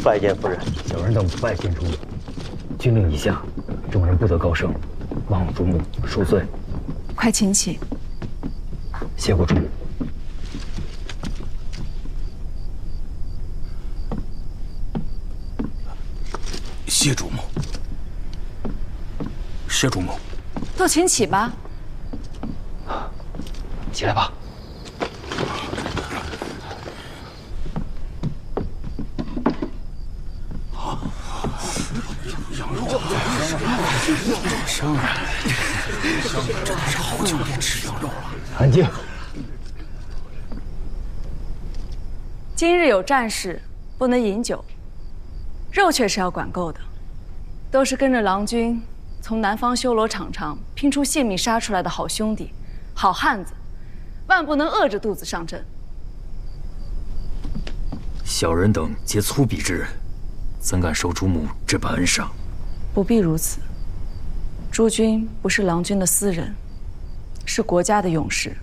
拜见夫人。小人等拜见主母。军令已下，众人不得高声，望主母恕罪。快请起。谢过主母。谢主母。谢主母。都请起吧。起来吧。香啊！真的是好久没吃羊肉了。安静。今日有战事，不能饮酒，肉却是要管够的。都是跟着郎君从南方修罗场上拼出性命杀出来的好兄弟、好汉子，万不能饿着肚子上阵。小人等皆粗鄙之人，怎敢受主母这般恩赏？不必如此。诸君不是郎君的私人，是国家的勇士。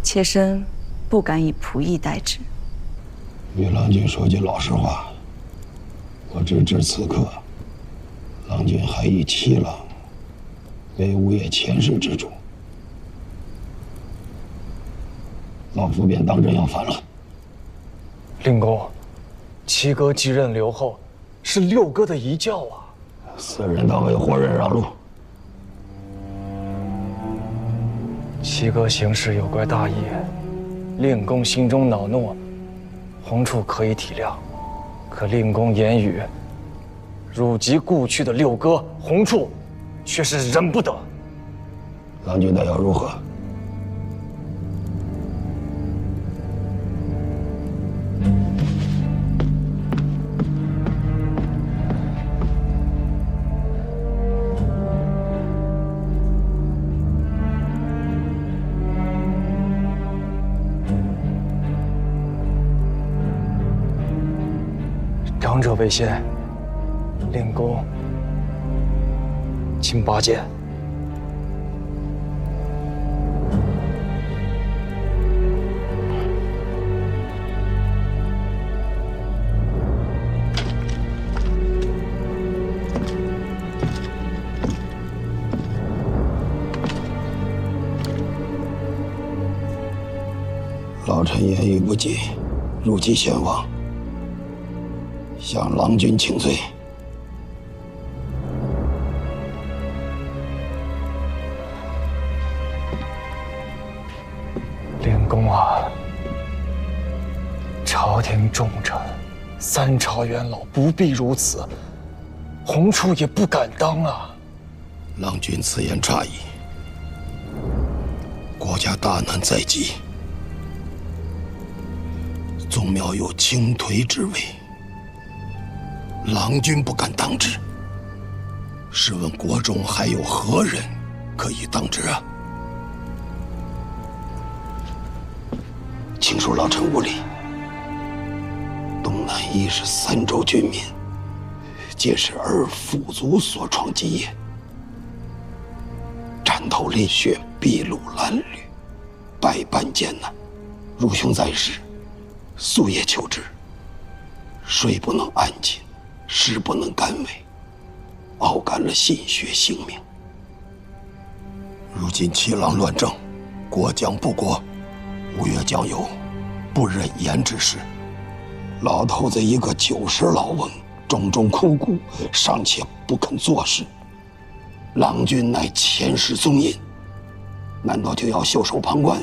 妾身不敢以仆役待之。与郎君说句老实话，我只知此刻，郎君还以七郎为吴越前世之主，老夫便当真要反了。令公，七哥继任留后，是六哥的遗教啊。此人当为活人让路。七哥行事有怪大意，令公心中恼怒，红处可以体谅。可令公言语辱及故去的六哥，红处却是忍不得。郎君待要如何？两者为先，令公请拔剑。老臣言语不谨，入继先王，向郎君请罪。令公啊，朝廷重臣，三朝元老不必如此，红处也不敢当啊。郎君此言差矣，国家大难在即，宗庙有倾颓之危，郎君不敢当之，试问国中还有何人可以当之啊？请恕老臣无礼。东南亦是三州军民，皆是儿父祖所创基业，战头沥血，筚路蓝缕，百般艰难。汝兄在世，夙夜求之，睡不能安寝，食不能甘味，熬干了心血性命。如今七郎乱政，国将不国，吴越将有不忍言之事。老头子一个90老翁，种种苦苦，尚且不肯做事。郎君乃前世宗荫，难道就要袖手旁观，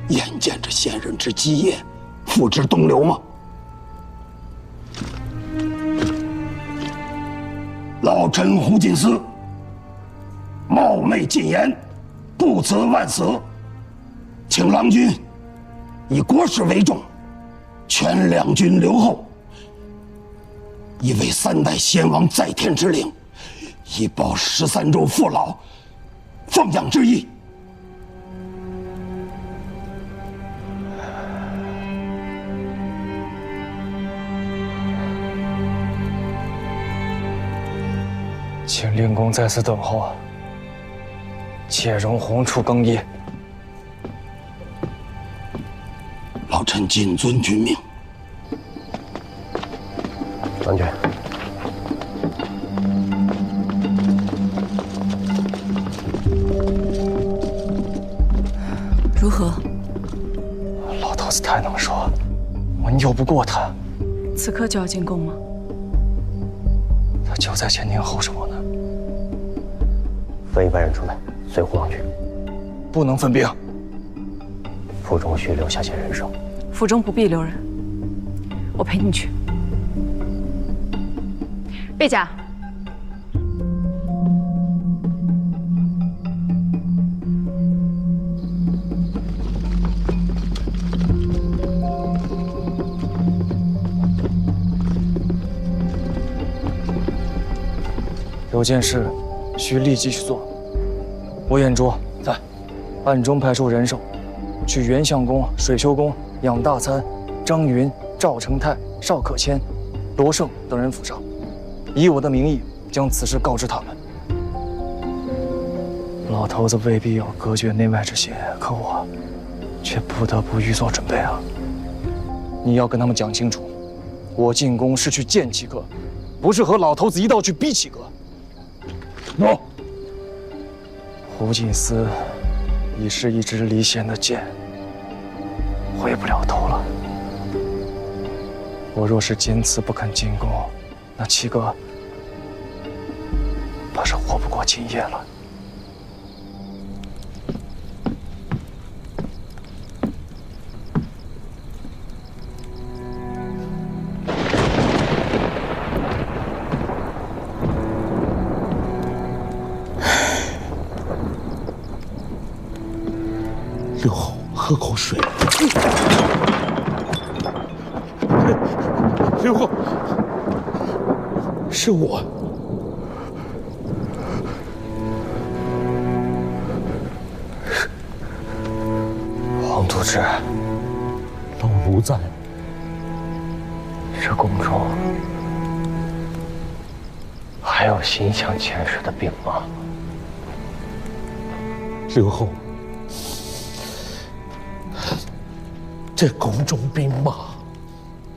眼见着先人之基业付之东流吗？老臣胡金丝冒昧进言，不辞万死，请郎君以国事为重，全两军留后，以为3代先王在天之灵，以报13州父老奉养之意。请令公在此等候，且容红处更衣。老臣谨遵君命。郎君，如何？老头子太能说，我拗不过他。此刻就要进宫吗？他就在前，您候什么呢？分一班人出来，随护郎去。不能分兵。府中需留下些人手。府中不必留人，我陪你去。贝甲，有件事需立即去做。我眼拙在，暗中派出人手，去元相公、水修公、养大参、张云、赵成泰、邵可谦、罗胜等人府上，以我的名义将此事告知他们。老头子未必有隔绝内外之心，可我却不得不预做准备啊！你要跟他们讲清楚，我进宫是去见七哥，不是和老头子一道去逼七哥。喏，胡锦思已是一支离弦的箭，回不了头了。我若是坚持不肯进宫，那七哥怕是活不过今夜了。刘后，喝口水。刘后，是我。黄都知，老奴在。这宫中还有心向前世的兵吗？刘后，这宫中兵马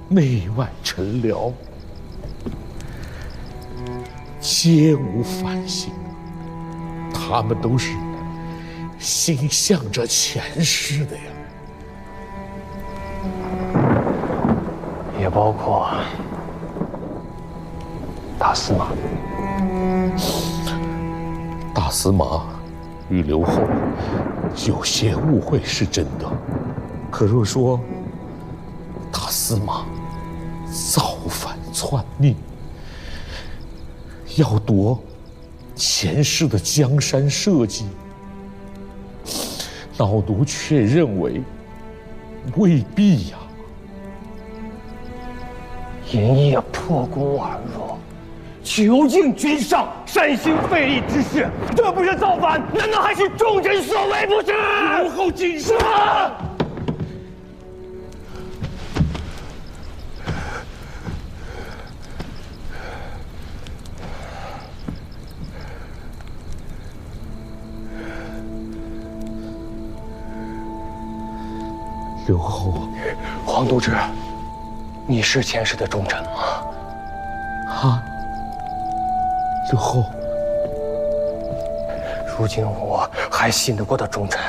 内外臣僚皆无反省，他们都是心向着前世的呀。也包括大司马。大司马与刘后有些误会是真的，可若说大司马造反篡逆，要夺前世的江山社稷，老奴却认为未必呀。营业破宫而入，囚禁君上，煽心废立之事，这不是造反，难道还是众臣所为不是？刘后谨慎。刘后，黄都知，你是前世的忠臣吗？啊，刘后，如今我还信得过的忠臣，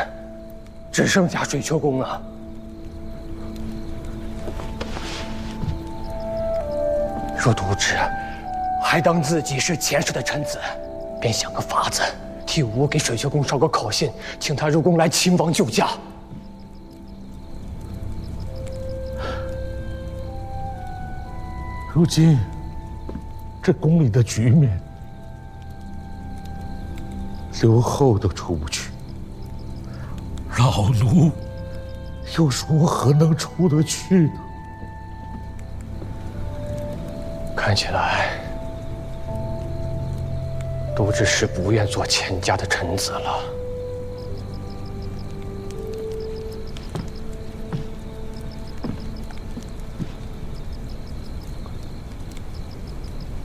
只剩下水秋公了。若都知还当自己是前世的臣子，便想个法子，替我给水秋公捎个口信，请他入宫来亲王救驾。如今这宫里的局面，刘后都出不去，老奴又如何能出得去呢？看起来，都知是不愿做钱家的臣子了。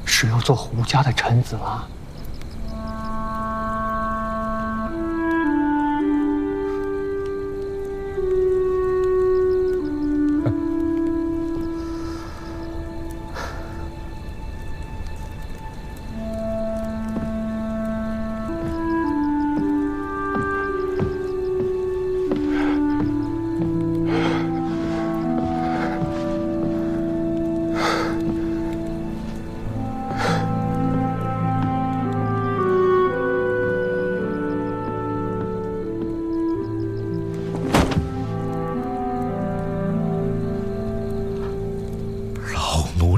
是要做胡家的臣子吗？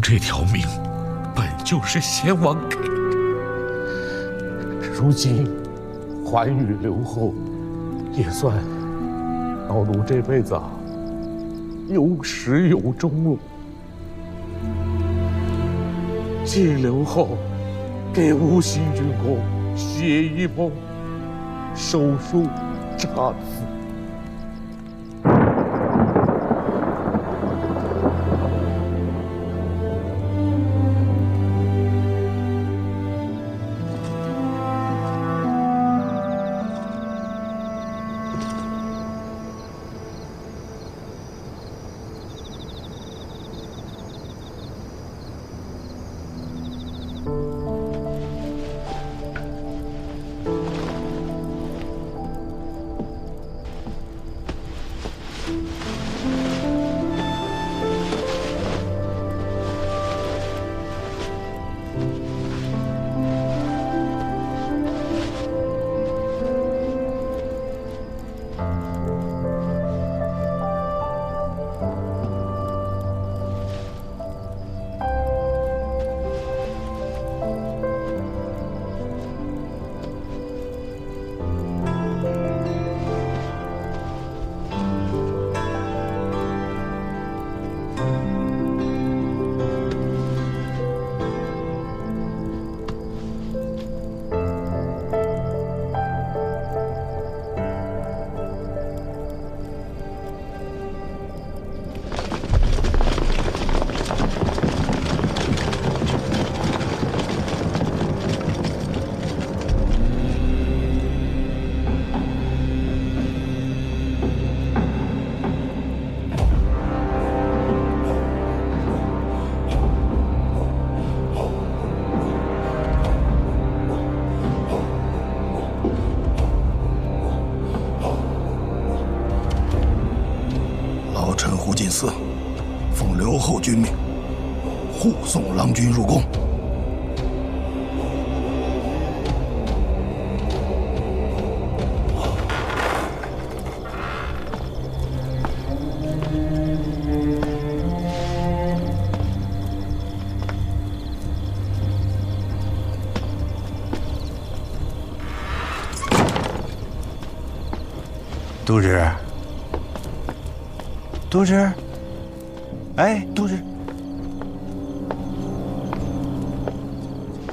这条命本就是先王给的，如今还与刘后，也算老奴这辈子有始有终了。请刘后给吴兴郡公写一封手书札词。奉刘后君命，护送郎君入宫。都知，都知，哎，都知，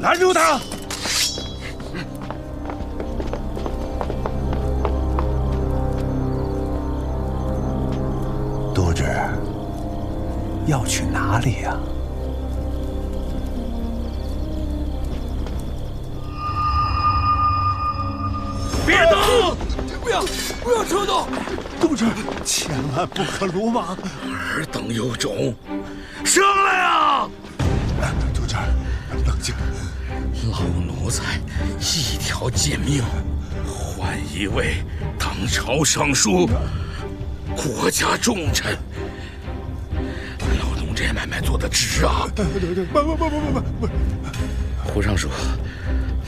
拦住他！都知，要去哪里呀？别动！不要冲动！都知，千万不可鲁莽。尔等有种，上来啊！都知，冷静。老奴才一条贱命，换一位当朝尚书，国家重臣。老奴这买卖做得值啊！不！胡尚书，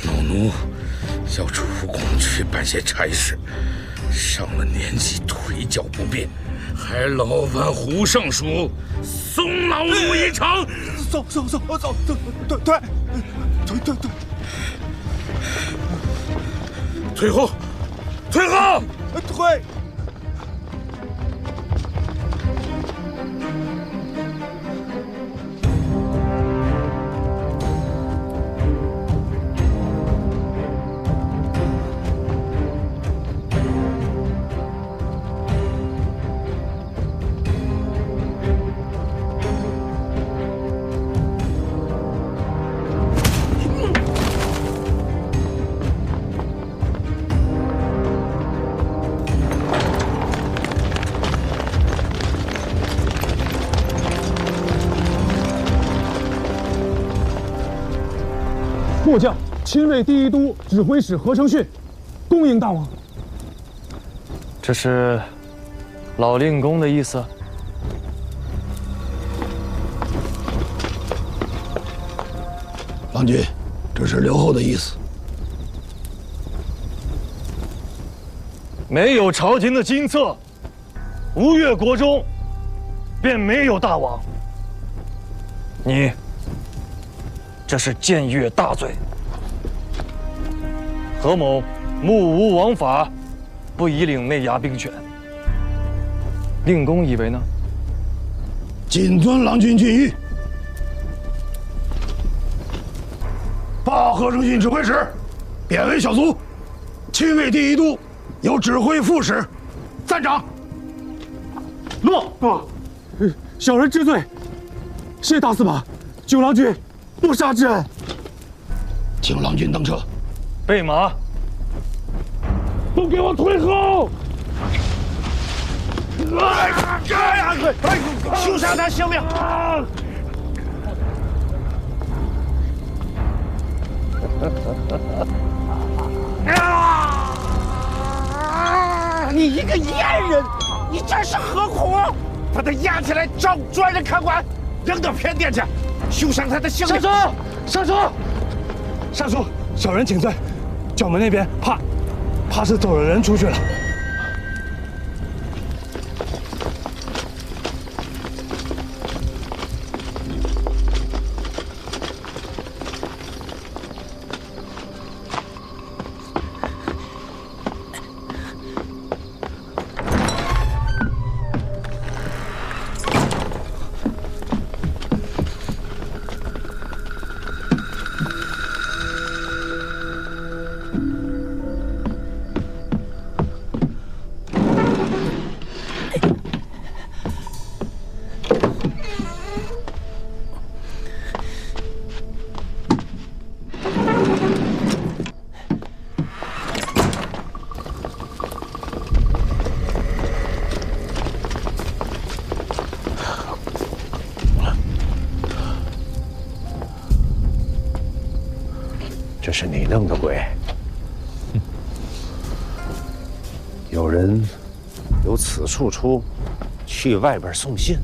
老奴要出宫去办些差事，上了年纪，腿脚不便，还劳烦胡尚书送老奴一程。走，对。退后！退后！退！末将亲卫第一都指挥使何承训，恭迎大王。这是老令公的意思。郎君，这是刘后的意思。没有朝廷的金册，吴越国中便没有大王。你这是僭越大罪。何某目无王法，不宜领内衙兵权。令公以为呢？谨遵郎君训谕。报和生郡指挥使，贬为小卒，亲卫第一都，有指挥副使，赞长。诺。小人知罪，谢大司马，九郎君不杀之恩。请郎君登车。备马。都给我退后！休伤他性命！你一个阉人，你这是何苦？把他押起来找专人看管，扔到偏殿去，休伤他的性命！上书！上书！小人请罪，角门那边怕是走了人出去了。这是你弄的鬼！有人由此处出，去外边送信。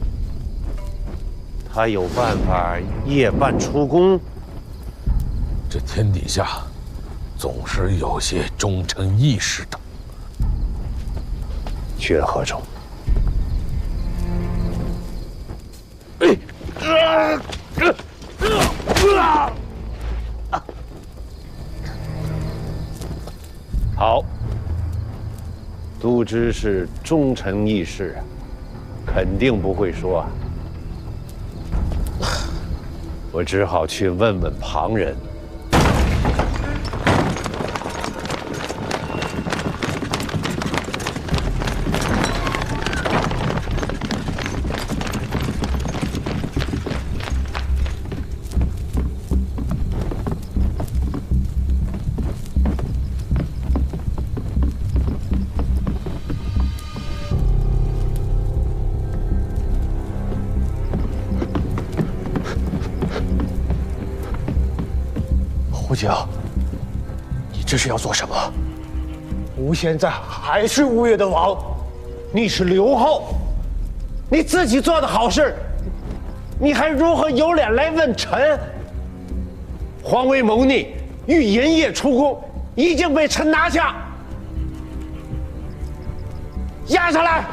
他有办法夜半出宫。这天底下，总是有些忠臣义士的。去了何处？好，都知是忠臣义士，肯定不会说。我只好去问问旁人。胡景，你这是要做什么？吴现在还是吴越的王，你是刘后，你自己做的好事，你还如何有脸来问臣？皇威谋逆，欲银夜出宫，已经被臣拿下，押上来！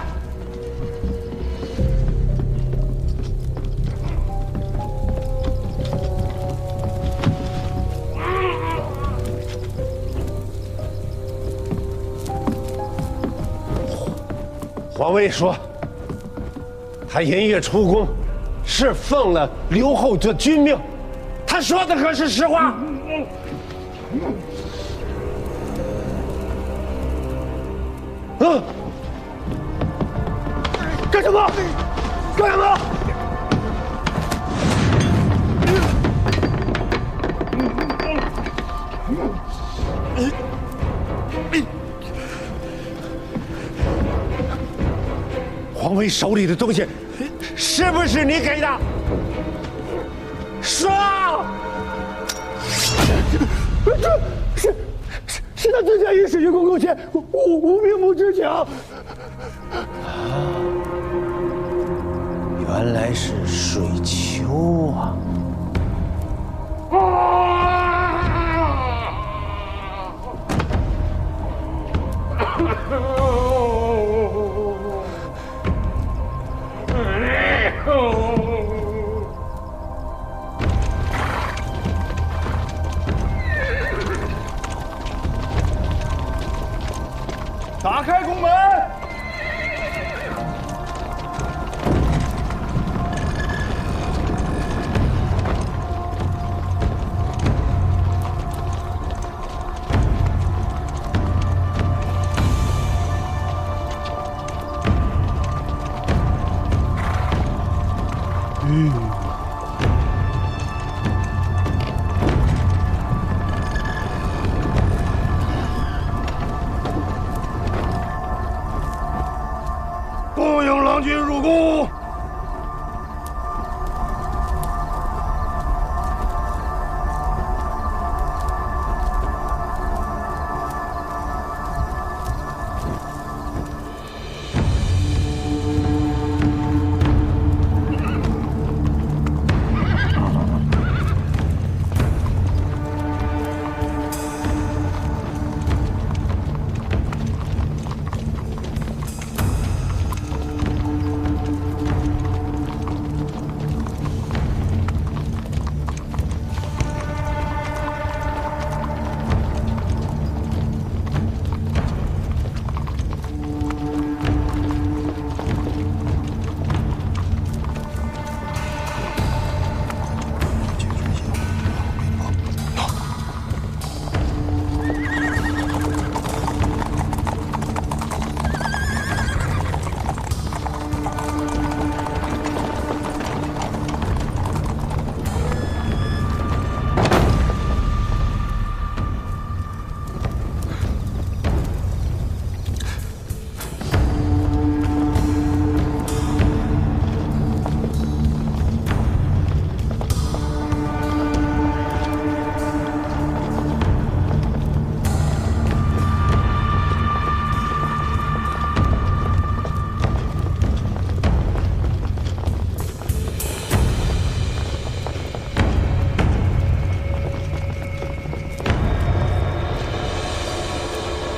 皇威说，他银夜出宫，是奉了刘后的军命。他说的可是实话。干什么？干什么？皇威手里的东西，是不是你给的？说！是他自家与水军公勾结，吾并不知情。原来是水丘啊！打开宫门！恭迎郎君入宫。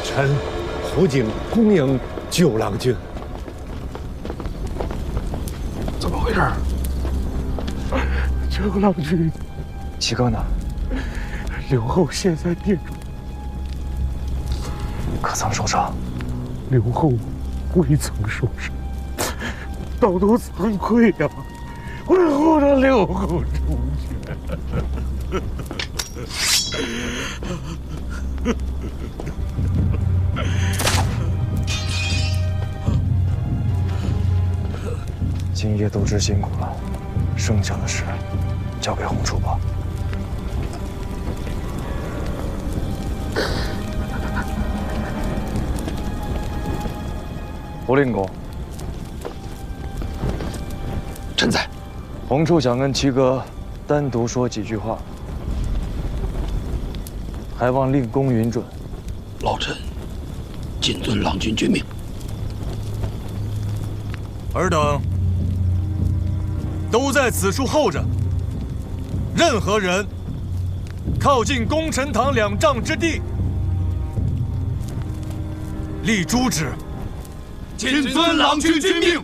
臣胡景恭迎九郎君。怎么回事？九郎君，七哥呢？刘后现在殿中，可曾受伤？刘后未曾受伤，道都惭愧呀，为何让刘后出去？今夜斗智辛苦了，剩下的事交给洪处吧。胡令公，臣在。洪处想跟七哥单独说几句话，还望令公允准。老臣谨遵郎君君命。尔等都在此处候着，任何人靠近功臣堂2丈之地，立诛之。谨遵郎君君命。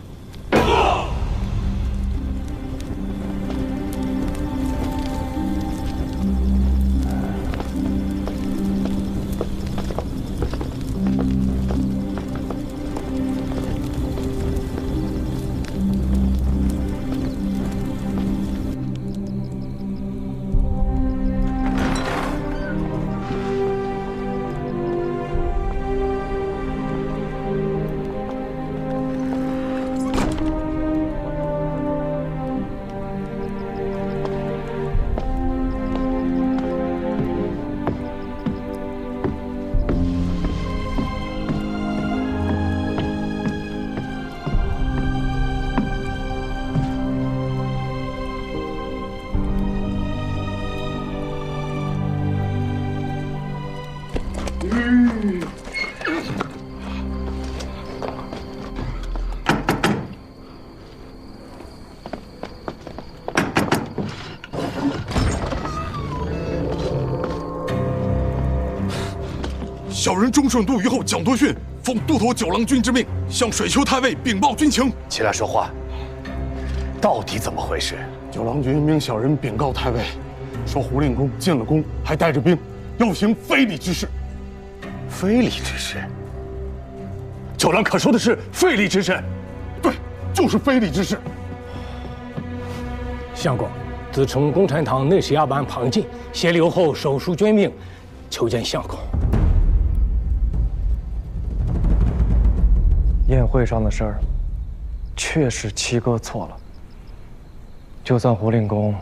小人忠顺度虞后蒋多逊奉都头九郎君之命，向水丘太尉禀报军情。起来说话，到底怎么回事？九郎君命小人禀告太尉，说胡令公进了宫，还带着兵，要行非礼之事。非礼之事？九郎可说的是非礼之事。对，就是非礼之事。相公，自从共产党内史衙班庞进携留后手书捐命，求见相公。宴会上的事儿，确实七哥错了。就算胡令公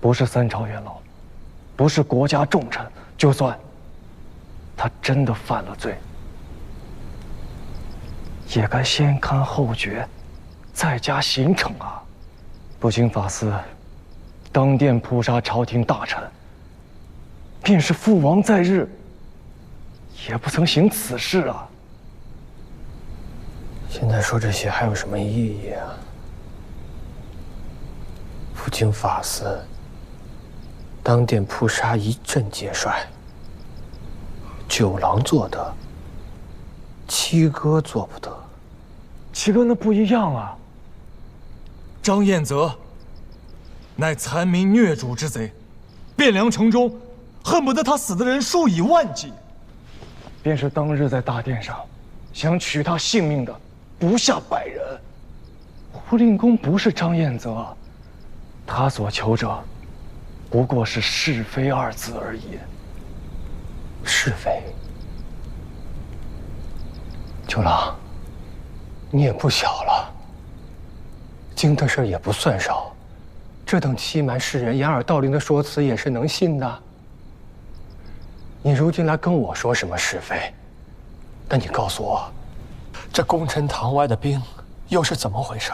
不是3朝元老，不是国家重臣，就算他真的犯了罪，也该先看后觉，再加刑惩啊！不请法司当殿扑杀朝廷大臣，便是父王在日，也不曾行此事啊！现在说这些还有什么意义啊？不经法司，当殿扑杀一阵节帅，九郎做得，七哥做不得。七哥那不一样啊！张彦泽乃残民虐主之贼，汴梁城中恨不得他死的人数以万计。便是当日在大殿上想取他性命的不下100人。胡令公不是张彦泽，他所求者不过是是非2字而已。是非？九郎，你也不小了，经的事也不算少，这等欺瞒世人、掩耳盗铃的说辞也是能信的。你如今来跟我说什么是非？那你告诉我，这功臣堂外的兵又是怎么回事？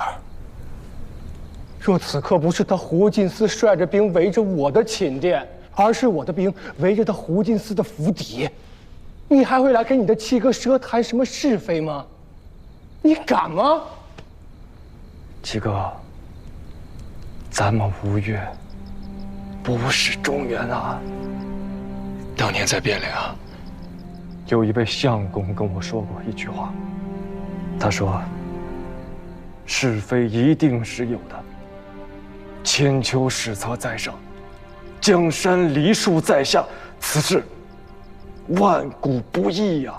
若此刻不是他胡进司率着兵围着我的寝殿，而是我的兵围着他胡进司的府邸，你还会来跟你的七哥舌谈什么是非吗？你敢吗？七哥，咱们吴越不是中原啊！当年在汴梁，有一位相公跟我说过一句话，他说：“是非一定是有的，千秋史册在上，江山梨树在下，此事万古不易呀。”